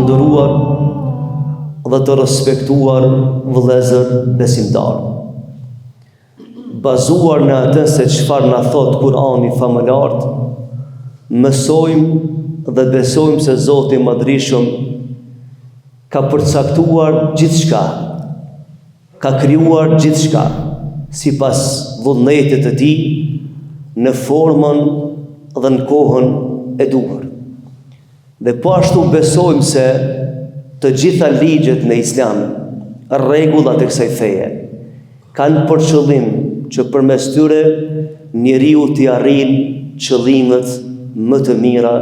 nderuar dhe të respektuar vëllezër besimtar. Bazuar në atë se çfarë na thot Kurani famëlart, mësojmë dhe besojmë se Zoti i Madhreshëm ka përcaktuar gjithçka, ka krijuar gjithçka sipas vullnetit të tij në formën dhe në kohën e duhur. Dhe po ashtu besojmë se të gjitha ligjet në Islam, rregullat e kësaj feje, kanë për qëllim që përmes tyre njeriu t'i arrijë qëllimet më të mira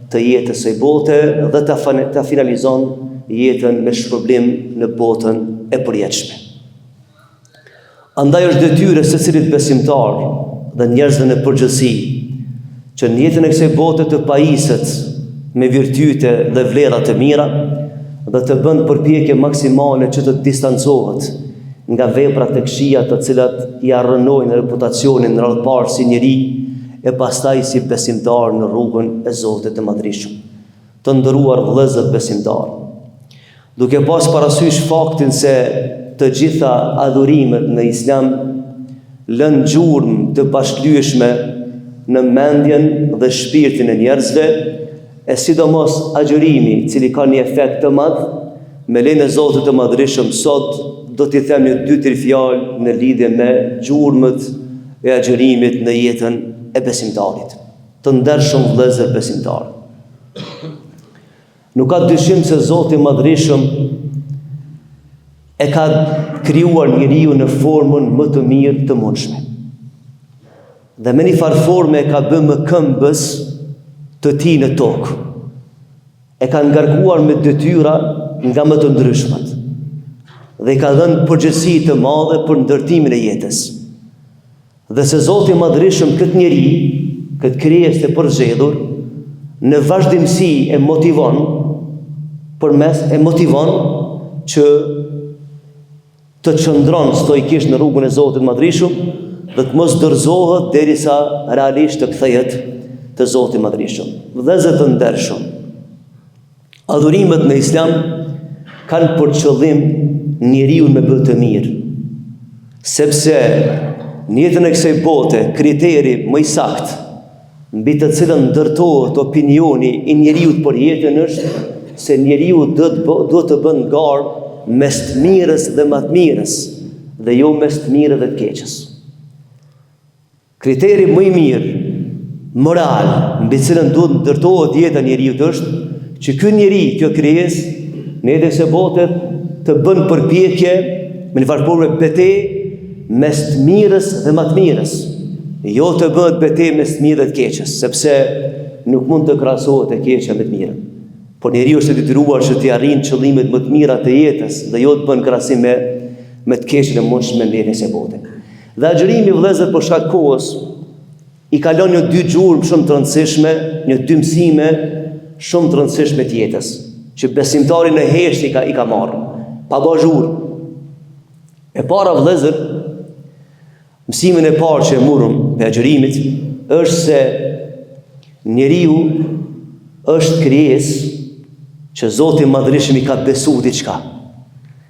të jetës së bote dhe ta finalizon jetën me shpërblim në botën e përjetshme. Andaj është detyrë e secilit besimtar dhe njerëzve në përgjithësi që në jetën e kësaj bote të pajiset me virtyte dhe vlera të mira dhe të bën përpjekje maksimale që të distancohet nga veprat e këqija të cilat i arrënojnë reputacionin në radhë parë si njeri e pastaj si besimtar në rrugën e Zotit të Madhreshëm. Të nderuar vëllezër besimtar, duke pas parasysh faktin se të gjitha adhurimet në Islam lënë gjurmë të pashlyeshme në mendjen dhe shpirtin e njerëzve, e sidomos agjërimi, cili ka një efekt të madh, me lejen e Zotit të Madhreshëm sot do t'i them një 2-3 fjalë në lidhje me gjurmët e agjërimit në jetën e besimtarit. Të ndershëm vëllezër besimtar, nuk ka dyshim se Zoti i Madhreshëm e ka krijuar njeriu në formën më të mirë të mundshme. Dhe me një farë forme e ka bërë më këmbës të tij në tokë. E ka ngarkuar me detyra nga më të ndryshmet. Dhe i ka dhënë përgjegjësi të madhe për ndërtimin e jetës. Dhe se Zoti i Madhreshëm këtë njeri, këtë krijesë të përzgjedhur, në vazhdimsi e motivon që të qëndron stoikisht në rrugën e Zotit të Madhreshëm dhe të mos dorëzohet derisa realisht të kthehet te Zoti i Madhreshëm. Vëllezër të ndershëm, adhurimet në Islam kanë për qëllim njeriu me bë të mirë, sepse në jetën e kësaj bote kriteri më i saktë mbi të cilën ndërtohet opinioni i njeriu për jetën është se njeriu duhet të bën garë mes të mirës dhe më të mirës, dhe jo mes të mirë dhe të keqës. Kriteri më i mirë moral mbi cilën duhet ndërtohet jeta e njeriu është që ky njeri, kjo krijesë, në jetën e kësaj bote të bën përpjekje me një farë betejë mes të mirës dhe më të mirës, jo të bëhet betejë mes të mirë dhe të keqës, sepse nuk mund të krahasohet e keqja me të mirën. Por njeriu është i detyruar që të arrijë qëllimet më të mira të jetës dhe jo të bën krahasim me të keqen e mundshme në jetën e kësaj bote. Dhe agjërimi vëllezër për shkak kohës i kalon një 2 gjurmë shumë të rëndësishme, një 2 mësime shumë të rëndësishme të jetës, që besimtari në hesht i ka marrë, pa bashur. E para vëllezër, mësimin e parë që e morëm me agjërimit është se njeriu është krijesë që Zoti i Madhreshëm i ka besuar diçka.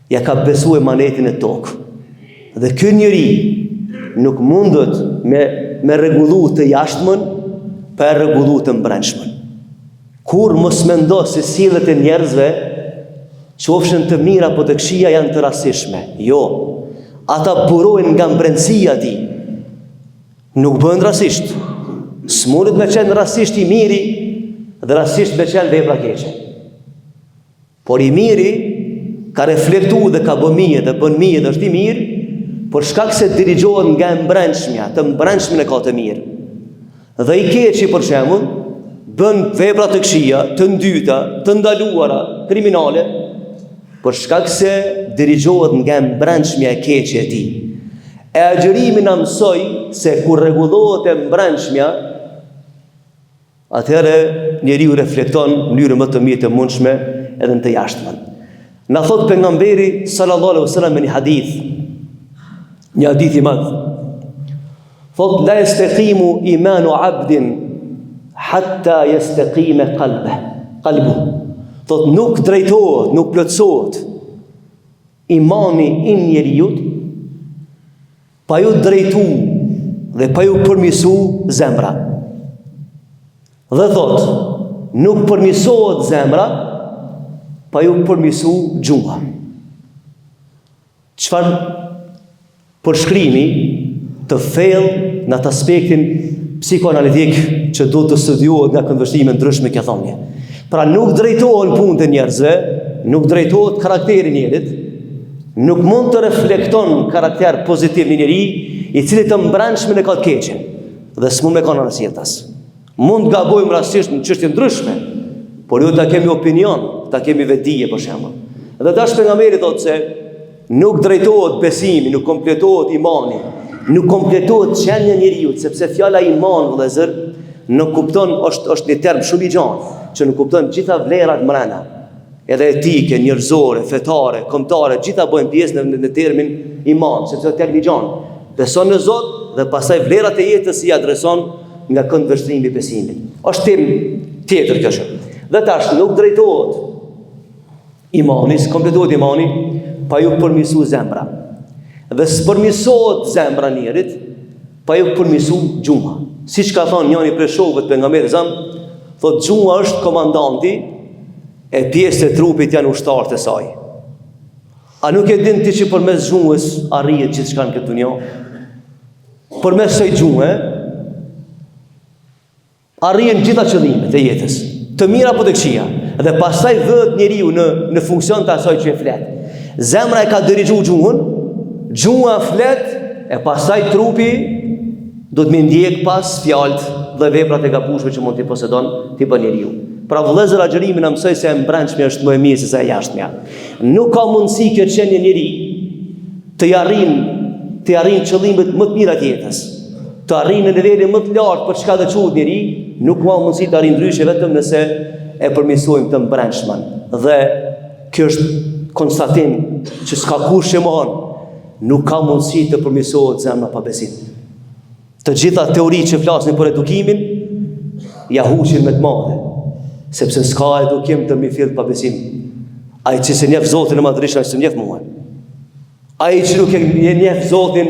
Ja ka besuar emanetin e tokë. Dhe ky njeri nuk mundet me rregullu të jashtëmën pa rregullu të brendshmën. Kur mos mendo se sillet e njerëzve, qofshin të mira apo të këqija, janë të rastishme. Jo, ata burojnë nga brendësia e tij. Nuk bëhen rastisht. S'mundet me qenë rastisht i miri dhe rastisht me qenë vepra keqe. Por i miri ka reflektuar dhe ka bën mirë dhe bën mirë dhe është i mirë, por shkak se dirigjohet nga e brendshmja, të brendshmën e ka të mirë. Dhe i keqi për shembull bën vepra të këqija, të ndyta, të ndaluara, kriminale, për shkak se dirigjohet nga e brendshmja e keqe e tij. E agjërimi na mësoi se kur rregullohet e brendshmja, atëherë njeriu reflekton në mënyrë më të mirë të mundshme edhe në të jashtëmen. Na thot pejgamberi sallallahu alaihi wasallam në një hadith i madh. Thot la yastaqimu imanu abdin hatta yastaqima qalbuhu. Thot nuk drejtohet, nuk plotësohet imani i njeriut pa ju drejtu dhe pa ju përmisu zemra. Dhe thot, nuk përmisohet zemra pa ju përmisu gjunga. Çfarë përshkrimi të thellë në atë aspektin psikoanalitik që duhet të studiohet nga këndvështrime ndryshme kjo thonje. Pra nuk drejtohen punët e njerëzve, nuk drejtohet karakteri njerit, nuk mund të reflekton karakter pozitiv një njeri i cili të mbranshme në ka të keqe dhe s'mund me ka në rësjetas. Mund gabojmë rastisht në çështje ndryshme, por ju ta kemi opinion, ta kemi vetdije për shembull. Dhe dash pejgamberi thotë se nuk drejtohet besimi, nuk kompletohet imani, nuk kompletohet qenia e njeriu, sepse fjala iman vëllezër nuk kupton, është një term shumë i gjatë, që nuk kupton gjitha vlerat mrena, edhe etike, njerëzore, fetare, kombëtare, gjitha bëjnë pjesë në termin iman, sepse është term i gjatë. Beson në Zot dhe pastaj vlerat e jetës i adreson nga këndvështrimi i besimit. Është tim tjetër kjo shë. Dhe tash nuk drejtohet imani, s'kompletohet imani pa ju përmisu zemra. Dhe s'përmisohet zemra njerit pa ju përmisu gjunga. Siç ka thonë njëri prej shokëve të pejgamberit zam, thotë gjunga është komandanti e pjesë e trupit janë ushtarët e saj. A nuk e din ti që përmes gjungës arrihet gjithçka në këtë dunjë? Përmes së gjungë arrihen gjitha qëllimet e jetës, të mira apo të këqija, dhe pastaj vëhet njeriu në funksion të asaj që e flet. Zemra e ka dirigju gjungën, gjunga flet, e pastaj trupi do të më ndjek pas fjalët dhe veprat e gabueshme që mund t'i posedon ti bën njeriu. Pra vëllezër, agjërimi na mësoi se e mbrëmshme është më e mirë se sa e jashtmja. Nuk ka mundësi kjo qenie njeri të arrin qëllimet më të mira të jetës, të arrin në nivelin më të lartë për çka do quhet njeri, nuk ka mundësi të arrin ndryshe vetëm nëse e përmirësojmë të mbrëmshmen. Dhe kjo është konstatim që s'ka kush që mohon, nuk ka mundësi të përmirësohet zemra pa besim. Të gjitha teoritë që flasin për edukimin, ja huqin me të madhe, sepse s'ka edukim të mirëfillt pa besim. Ai që se njeh Zotin e madhërisht, ai s'e njeh mua. Ai që nuk e njeh Zotin,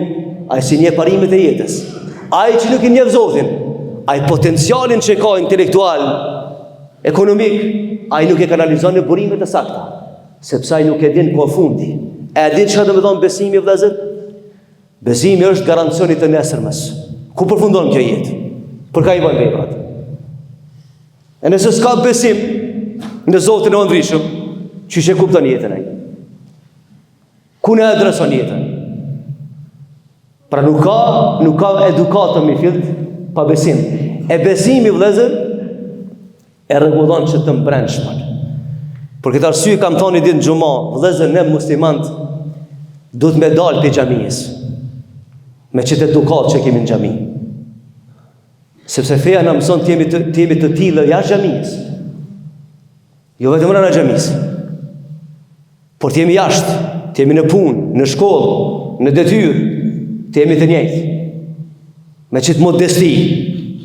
ai si njeh parimet e jetës. Ai që nuk e njeh Zotin, ai potencialin që ka intelektual, ekonomik, ai nuk e kanalizon në burimet e sakta, sepse ai nuk e din ku fundi. E din çfarë do të thonë besimi, vëllezër? Besimi është garancioni të nesërmës. Ku përfundon kjo jetë? Për ka i bën veprat. E nëse s'ka besim në Zotin e Madhërisëm, çish e kupton jetën ai? Ku ne adreson jetën? Pra nuk ka edukat të mirëfillt pa besim. E besimi, vëllezër, e rregullon që të mbrëmshmen. Për këtë arsye kam thonë ditë në xhumë, vëllezër, ne muslimanët duhet me dalë pe xhamisë, me çet edukat që kemi në xhami. Sepse feja na mëson të jemi të tillë jashtë xhamisë. Jo vetëm në xhamisë, por të jemi jashtë, të jemi në punë, në shkollë, në detyrë, të jemi të njëjtë. Me çet modesti,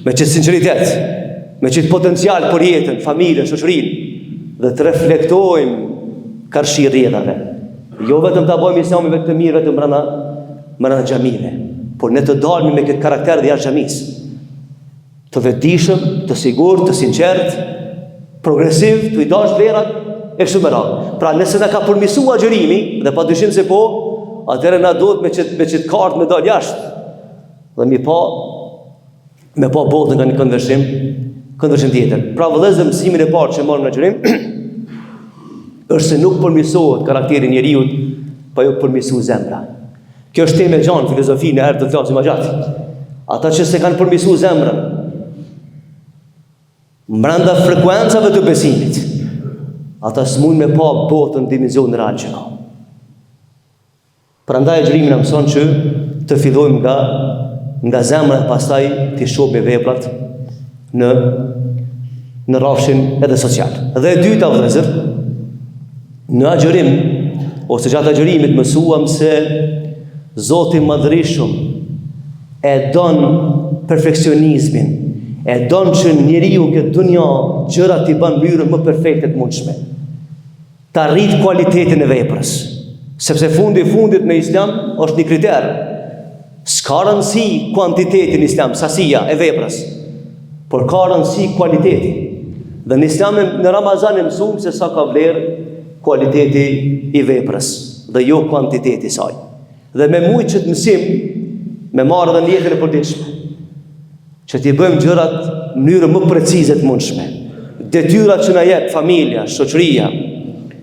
me çet sinqeritet, me çet potencial për jetën, familjen, shoqërinë, dhe të reflektojmë karshi rrjedhave. Jo vetëm ta bëjmë islamin vetë të mirë vetëm brenda xhamive, por ne të dalmi me këtë karakter dhe jashtë xhamisë. Të vetëdijshëm, të sigurt, të sinqert, progresiv, të i dash vlerat e kështu me radhë. Pra nëse na ka përmirësuar agjërimi, dhe padyshim se po, atëherë na duhet me çet kartë me dal jashtë. Dhe me pa botën nga një këndvështrim tjetër. Pra vëllezër, mësimin e parë që marrim në agjërim është se nuk përmirësohet karakteri e njeriu pa ju përmirësuar zemra. Kjo është temë e gjatë filozofinë, herë të flasim më gjatë. Ata që se kanë përmirësuar zemrën mbranda frekuencave të besimit, ata s'mund me pa botën dimensionin real që ka. Prandaj agjërimi na mëson që të fillojmë nga zemra e pastaj të shohim me veprat në rrafshin edhe social. Dhe e dyta, vëllezër, në agjërim ose gjatë agjërimit mësuam se Zoti i Madhërisëm e don perfeksionizmin, e don që njeriu këtë dunja gjërat i bën mënyrën më perfekte të mundshme. të arrit kualitetin e veprës. Sepse fundit në Islam është një kriter. S'ka rëndësi kuantiteti në Islam, sasia e veprës, por ka rëndësi kualiteti. Dhe në Islam në Ramazan e mësum se sa ka vlerë kualiteti i veprës dhe jo kuantiteti saj. Dhe me mujt që të mësim, me marrë dhe njetën e përditshme, që t'i bëjmë gjërat në mënyrë më precize të mundshme. Detyrat që na jep familja, shoqëria,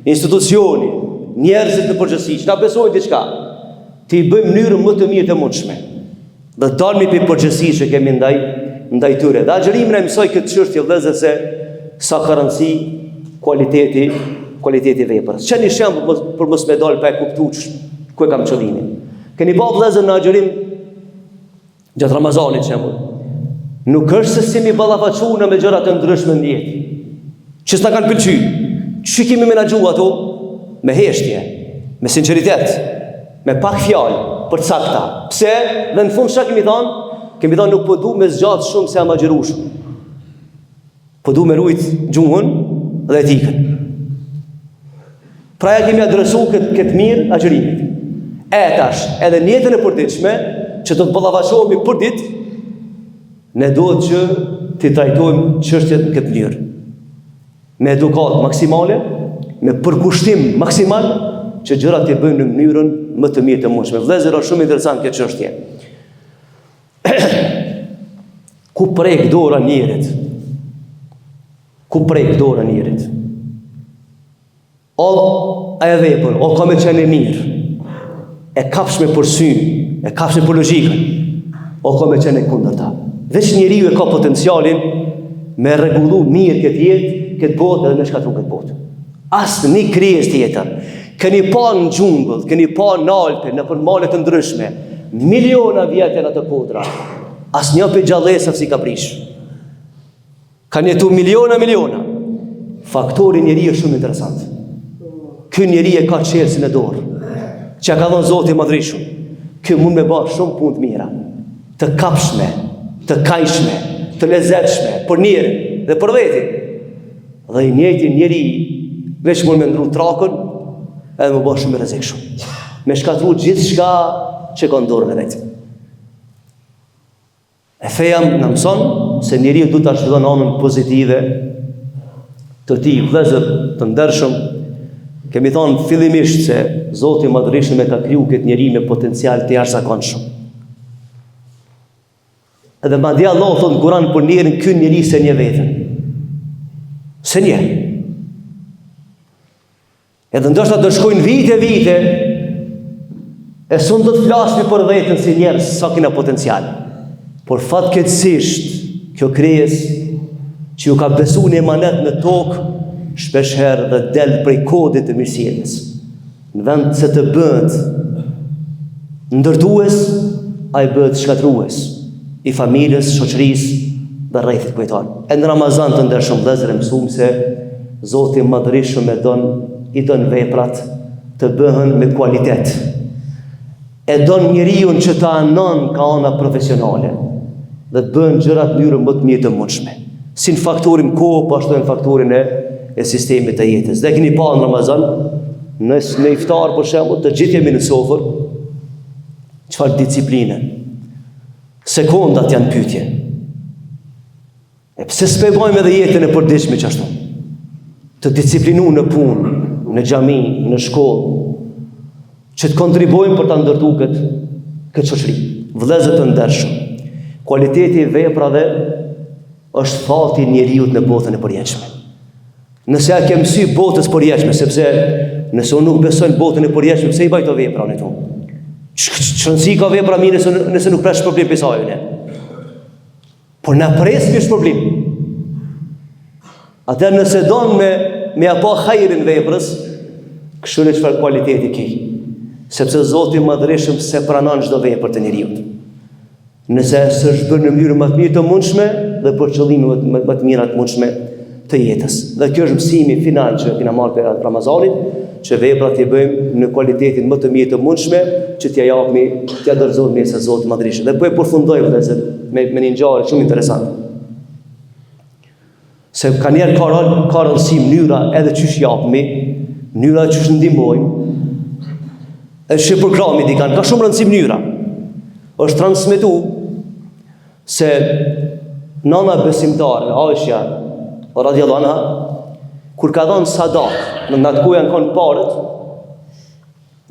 institucioni, njerëzit në përgjithësi, që na besojnë diçka, t'i bëjmë në mënyrë më të mirë të mundshme. Dhe dalmi për përgjithësi që kemi ndaj tyre. Dhe agjërimi e mësoi këtë çështje vëllezër se sa ka rëndësi kualiteti veprës. Që një shembull për mos me dalë pa e kuptuar ku e kam qëllimin. Keni pa vëllezër në agjërim gjatë Ramazanit shembull. Nuk është se si mi ballafaquna me gjëra të ndryshme në jetë. Që s'na kanë pëlqyer. Që kemi menaxhu ato me heshtje, me sinqeritet, me pak fjalë për sakta. Pse? Dhe në fund çka kemi thënë nuk po du me zgjat shumë se jam agjëruar. Po du me rujt gjuhën dhe etikën. Pra ja kemi adresu këtë mirë agjërimit. Tash, edhe në jetën e përditshme, që do të ballafaqohemi për ditë, ne duhet që t'i trajtojmë çështjet në këtë mënyrë. Me edukatë maksimale, me përkushtim maksimal, që gjërat t'i bëjmë në mënyrën më të mirë të mundshme. Vëllezër, është shumë interesant këtë çështje. Ku prek dora njerit? Ku prek dora njerit? O e vepër, o ka me qenë e mirë, e kapshme për synë, e kapshme për logjikën, o ka me qenë e kundërta. Veç njeriu e ka potencialin me rregullu mirë këtë jetë, këtë botë edhe me shkatru këtë botë. Asë një krijes tjetër. Keni pa në xhungull, keni pa në Alpe, në përmale të ndryshme, miliona vjetë në të kodra. Asë një për gjallësave si ka prish. Kanë jetu miliona. Faktori njeri është shumë interesant. Ky njeri e ka qelsin e dorë, që ka dhënë Zoti i Madhreshëm. Ky mund me bërë shumë punë të mira, të kapshme, të kajshme, të lezetshme për njerin dhe për vetin. Dhe i njëjti njeri veç mund me ndru trakën edhe më bërë shumë i rrezikshëm. Me shkatru gjithçka që ka në dorën e vet. E feja në mëson se njeriu duhet ta zhvillon anën pozitive të tij. Vëllezër të ndershëm, kemi thonë fillimisht se Zoti i Madhreshëm e ka kriju këtë njeri me potencial të jashtëzakonshëm. Edhe madje Allah thotë në Kur'an për njerin, ky njeri se një vetën. Se një. Edhe ndoshta do shkojnë vite, e son do të flasmi për vetën si njerëz sa kena potencial. Por fatkeqësisht kjo krijes që ju ka besu një emanet në tokë, shpesh herë dhe del prej kodit të mirësjelljes. Në vend se të bëhet ndërtues, ai bëhet shkatrues i familjes, shoqërisë dhe rrethit kujton. E në Ramazan të ndershëm vëllezër mësuam se Zoti i Madhreshëm i don veprat të bëhen me kualitet. E don njeriu që ta anon ka ana profesionale dhe të bëhen gjërat në mënyrë më të mirë të mundshme. Si në faktorin kohë, po ashtu në faktorin e sistemit të jetës. Dhe keni pa në Ramazan, në iftar për shembull, të gjithë jemi në sofër, çfarë discipline. Sekondat janë pyetje. E pse s'pegojmë edhe jetën e përditshme që ashtu? Të disciplinu në punë, në xhami, në shkollë, që të kontribojmë për ta ndërtuar këtë shoqëri. Vëllezër të ndershëm, kualiteti i veprave është fati i njeriu në botën e përjetshme. Nëse ja ke mësy botës përjetshme, sepse nëse unë nuk besoj në botën e përjetshme, pse i baj to vepra në to? Çrëndësi ka vepra mirë nëse nuk presh problem për sajën. Por na pres kish problem. Atë nëse don me apo hajrin veprës, kështu në çfarë kualiteti ke. Sepse Zoti i Madhreshëm se pranon çdo vepër të njeriu. Nëse s'është bërë në mënyrë më të mirë të mundshme dhe për qëllime më të mira të mundshme të jetës. Dhe kjo është mësimi final që kena marrë për Ramazanit, që veprat i bëjmë në kualitetin më të mirë të mundshme, që t'ja japmi, t'ja dorëzojmë se Zoti i Madhreshëm. Dhe po e përfundoj vëllezër me një ngjarje shumë interesante. Se ka njerë ka rëndësi mënyra edhe çysh japmi, mënyra që është ndihmojmë, është që programi dikan, ka shumë rëndësi mënyra. Është transmetu se nana besimtare, Aisha radhiyallahu anha, kur ka dhënë sadak, në atë ku janë kanë parët,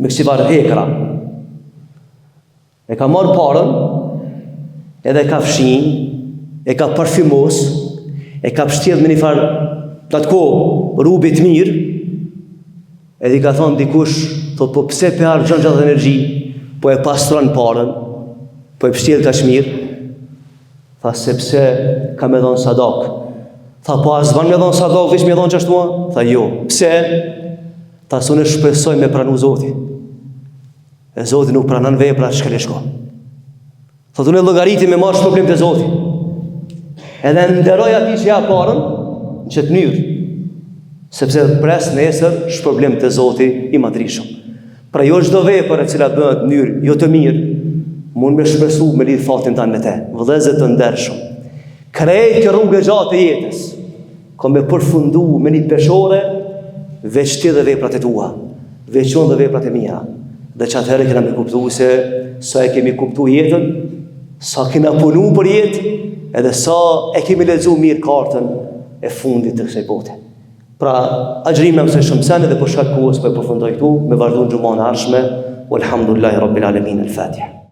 me kësivar hekra, e ka marrë parën, edhe e ka fshin, e ka parfymos, e ka pështjedh me një farë, në atë kohë, rubit mirë, edhe i ka thonë dikush, thot, po pse pe argjon gjatë energji, po e pastron parën, po e pështjedh ka shmirë, tha sepse ka me dhonë sadak. Tha, po as ban me dhonë sadak, vish me dhonë qashtua? Tha, jo. Pse? Tha, së në shpesoj me pranu Zoti. E Zoti nuk pranan vepra shkërishko. Tha, të në llogariti me marrë shpërblim të Zoti. Edhe nderoj ati që ja parën, në qëtë mënyrë, sepse pres nesër shpërblim të Zoti i madrishëm. Pra jo çdo vepër e cila bëhet në mënyrë jo të mirë, mund me shpresu me lidh fatin tanë me te. Vëllezër të ndershëm, krejt kjo rrugë gjatë e jetës, ka me përfundu me një peshore, veç ti dhe veprat e tua, veç unë dhe veprat e mia. Dhe që atëherë kena me kuptu se sa e kemi kuptu jetën, sa kena punu për jetë, edhe sa e kemi lexuar mirë kartën e fundit të kësaj bote. Pra, agjërimi mëse shumësane dhe për shkak kohës po e përfundoj këtu, me vazhdu në gjumon arshme, walhamdulillahi rabbil alamin, al-Fatiha.